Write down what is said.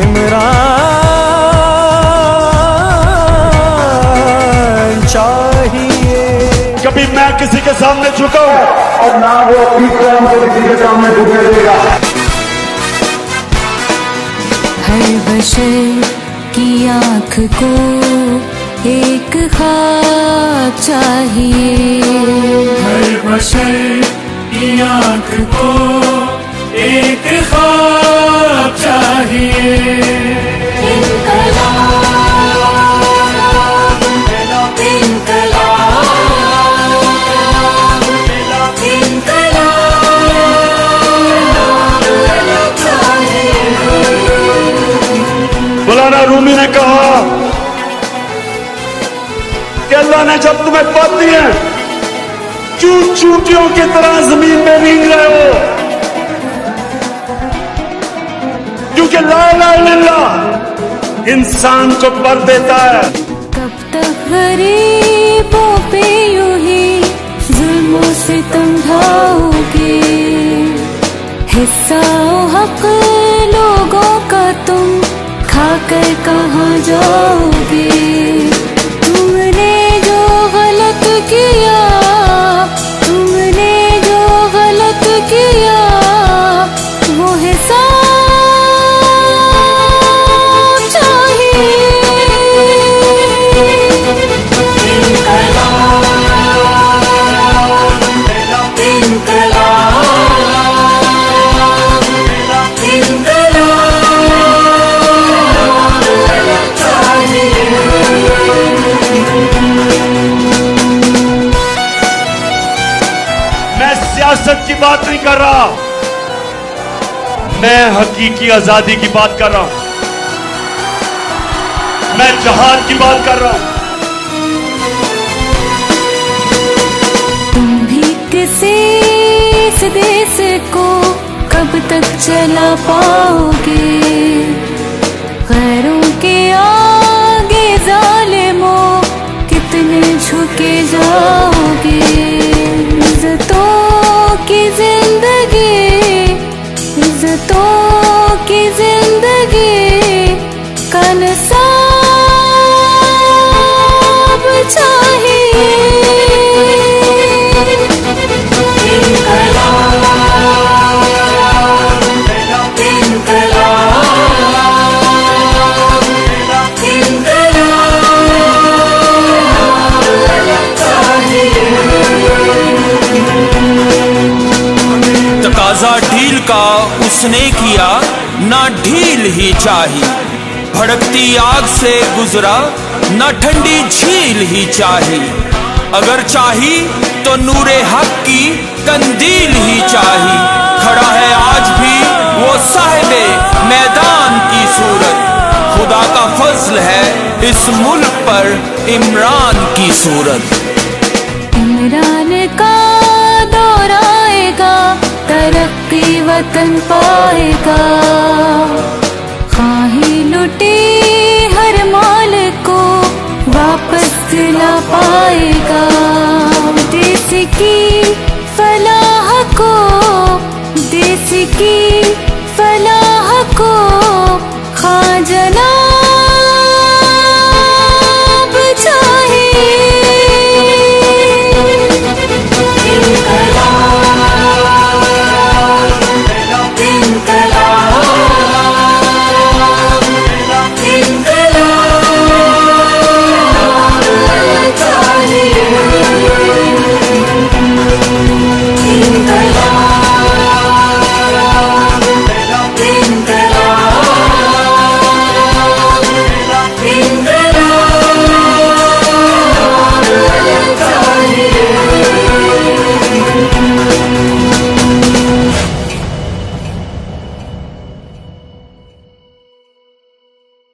इमरान चाहिए। कभी मैं किसी के सामने झुका हूं और ना वो अपनी कौम को किसी के सामने झुकने देगा। हर बशर की आँख को एक ख्वाब चाहिए। हर बशर की आँख को एक ख्वाब चाहिए। मौलाना रूमी ने कहा कि अल्लाह ने जब तुम्हें पद दिए चूंटियों की तरह जमीन में रींग रहे हो, क्योंकि ला इलाहा इल्लल्लाह इंसान को पर देता है। कब तक गरीबों पे यूं ही जुल्मों से तुम ढाओगे, हिस्सा हक लोगों का तुम खाकर कहाँ जाओगे। तुमने जो गलत किया, तुमने जो गलत किया वो हिसाब चाहिए। मैं सियासत की बात नहीं कर रहा, मैं हकीकी आजादी की बात कर रहा हूं, मैं जहाद की बात कर रहा हूं। तुम भी किसी इस देश को कब तक चला पाओगे, गैरों के आगे जालिमों कितने झुके जाओगे। इज्जतों की जिंदगी, इज्जतों की जिंदगी का नसाब चाहिए। तकाजा ढील का उसने किया, ना ढील ही चाहिए। भड़कती आग से गुजरा, ना ठंडी झील ही चाहिए। अगर चाही तो नूरे हक की कंदील ही चाहिए। खड़ा है आज भी वो साहिबे मैदान की सूरत, खुदा का फजल है इस मुल्क पर इमरान की सूरत। इमरान का दौर आएगा, तरक्की वतन पाएगा। खाही लुटी हर माल को वापस दिला पाएगा।